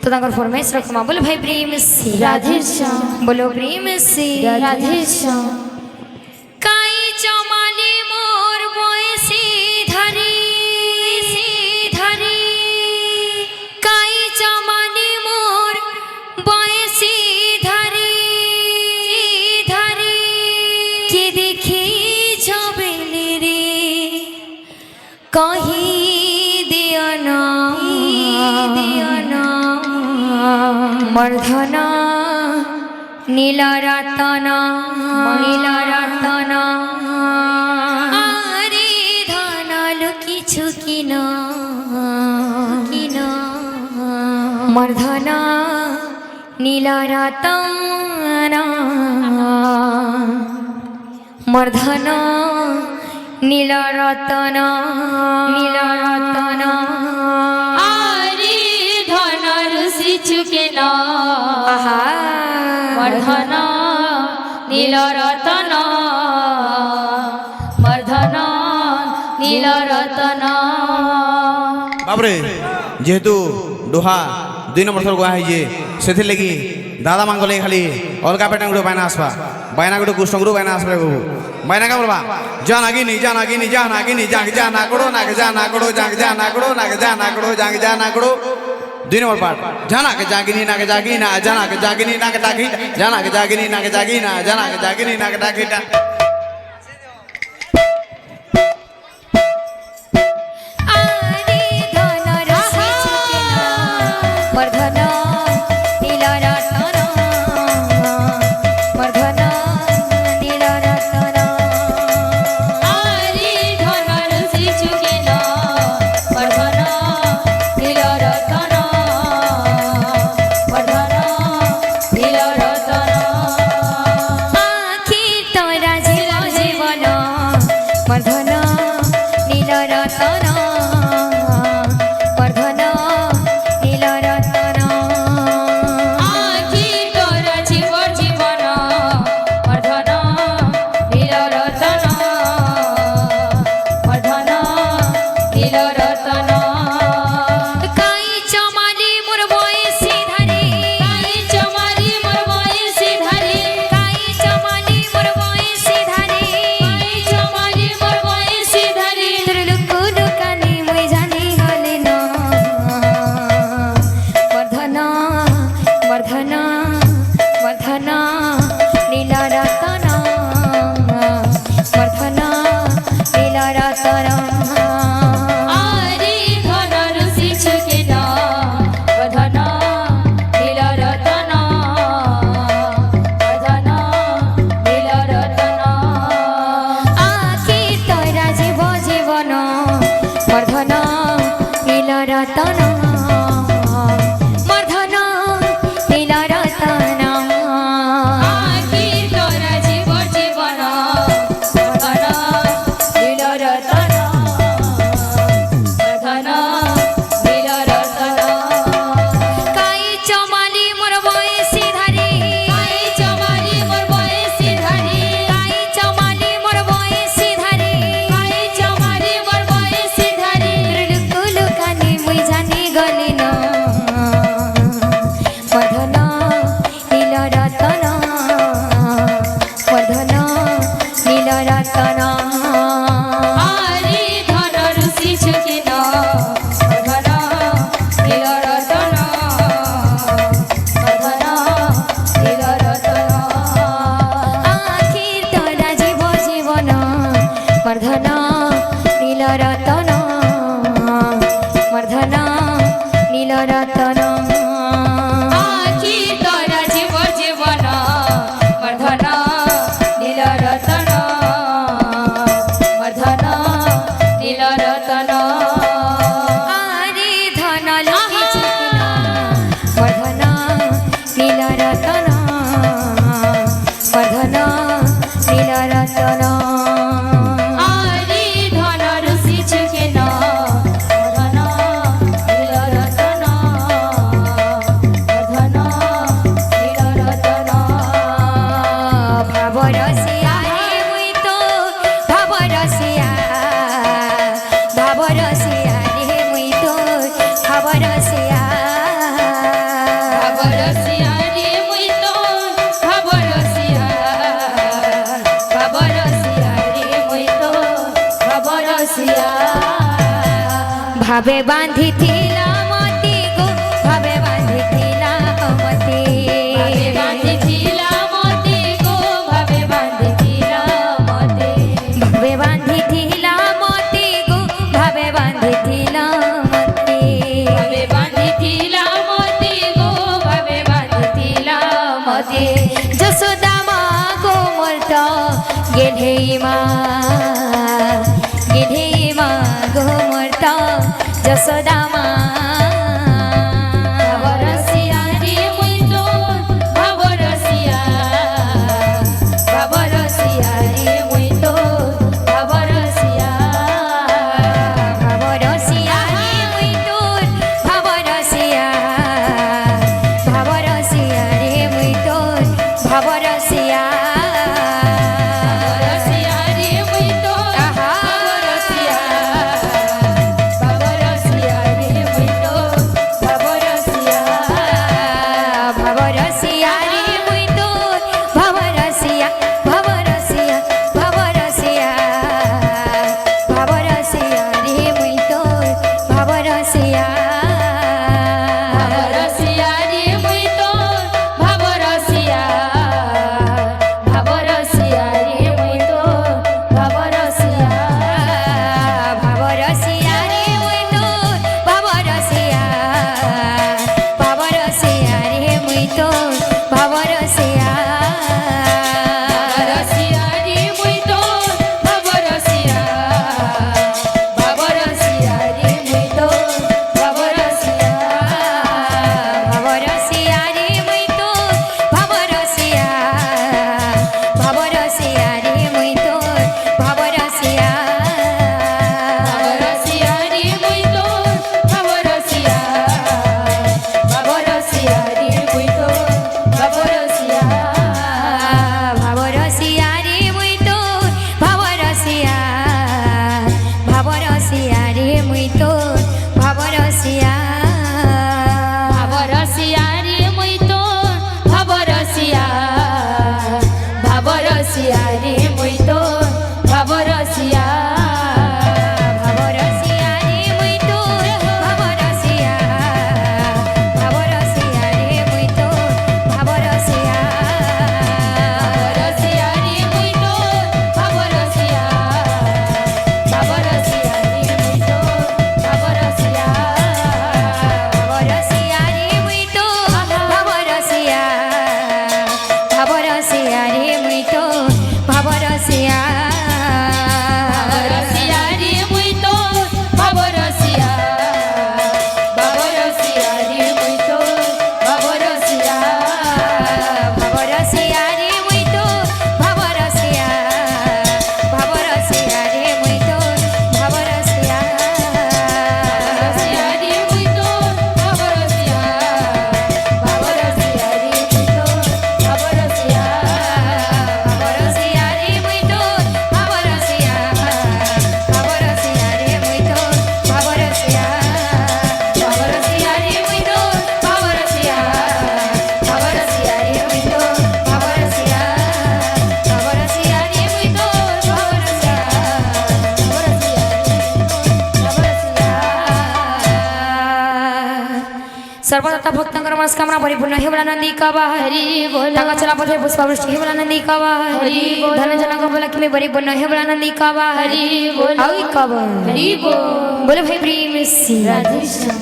तो तांकर फरमाइश रखमा बोल भाई प्रेम से राधे श्याम बोलो प्रेम से राधे श्याम काई चमाले मोर बयसी धरी काई चमाले मोर बयसी धरी के देखी छबेले रे कही दिया ना मर्धना नीला रतना आरे धनालु किछु किन मर्धना नीला रतना मर्धना नीला रतना चुकेना मर्धना नीलरतना मर्धना नीलरतना बाबरे जेहेतु डोहा 2 नंबर थर गुआ है से लगी दादा मांगले खाली अलगा पेटा गुड़ो बायना आसबा बायना गुड़ो कृष्ण गुरु बायना आसबा बाबू बायना का बोलबा जानागिनी जाना करो ना करो 2 नंबर पार्ट जाना के जागिनी ना के जागी ना जाना के जागिनी ना के टाकी जाना के जागिनी ना के जागी ना जाना के जागिनी ना के टाकी आरे धनर से चुकेना मर्धना नीला रतना मर्धना नीला रतना आरे धनर से चुकेना मर्धना नीलरतना आखिर तोरा ভাবে বাঁধিছিলা মতি গো ভাবে বাঁধিছিলা মতি ভাবে বাঁধিছিলা মতি গো ভাবে বাঁধিছিলা মতি ভাবে বাঁধিছিলা মতি গো ভাবে বাঁধিছিলা মতি ভাবে বাঁধিছিলা মতি গো ভাবে বাঁধিছিলা মতি যশোদা মা গো মোর তো গেধেই মা গো মোর তো যশোদা মা ভাবরসিয়া রে মুই তো ভাবরসিয়া ভাবরসিয়া রে মুই তো ভাবরসিয়া ভাবরসিয়া রে মুই তোর ভাবরসিয়া ভাবরসিয়া রে মুই তোর ভাবরসিয়া ভাবরসিয়া রে মুই তো ভাবরসিয়া ভাবরসিয়া রে মুই তো ভাবরসিয়া ভাবরসিয়া রে মুই তোর ভাবরসিয়া ভাবরসিয়া ভাবরসিয়া ভাবরসিয়া রে মুই তোর ভাবরসিয়া ভাবরসিয়া রে মুই তো ভাবরসিয়া ভাবরসিয়া রে মুই তো ভাবরসিয়া ভাবরসিয়া রে মুই তোর ভাবরসিয়া ভাবরসিয়া রে মুই তোর ভাবরসিয়া ভাবরসিয়া রে মুই তো ভাবরসিয়া ভাবরসিয়া রে মুই তো ভাবরসিয়া ভাবরসিয়া রে মুই তোর ভাবরসিয়া ভাবরসিয়া রে মুই তোর ভাবরসিয়া ভাবরসিয়া রে মুই তো ভাবরসিয়া ভাবরসিয়া রে মুই তো ভাবরসিয়া ভাবরসিয়া রে মুই তোর ভাবরসিয়া ভাবরসিয়া রে মুই তোর ভাবরসিয়া ভাবরসিয়া রে মুই তো ভাবরসিয়া ভাবরসিয়া রে মুই তো ভাবরসিয়া ভাবরসিয়া রে মুই তোর ভাবরসিয়া ভাবরসিয়া রে মুই তোর ভাবরসিয়া ভাবরসিয়া রে মুই তো ভাবরসিয়া ভাবরসিয়া রে মুই তো ভাবরসিয়া ভাবরসিয়া রে মুই তোর ভাবরসিয়া ভাবরসিয়া রে মুই তোর ভাবরসিয়া ভাবরসিয়া রে মুই তো ভাবরসিয়া ভাবরসিয়া রে মুই তো ভাবরসিয়া ভাবরসিয়া রে মুই তোর ভাবরসিয়া ভাবরসিয়া রে মুই তোর ভাবরসিয়া ভাবরসিয়া রে মুই তো ভাবরসিয়া ভাবরসিয়া রে মুই তো ভাবরসিয়া ভাবরসিয়া রে মুই তোর ভাবরসিয়া ভাবরসিয়া রে মুই তোর ভাবরসিয়া ভাবরসিয়া রে মুই তো ভাবরসিয়া ভাবরসিয়া রে মুই তো ভাবরসিয়া ভাবরসিয়া রে মুই তো ভাবরসিয়া सर्वदत्ता भक्तांकर मनस्कामना परिपूर्ण हे बोला नंदी कवा हरि बोल टांगा चला पथे पुष्पावृष्टि हे बोला नंदी कवा हरि बोल धन जना को बोला कि मैं बड़ी बन हे बोला नंदी कवा हरि बोल आई कवा हरि बोल बोले भाई प्रेम से राधे श्याम।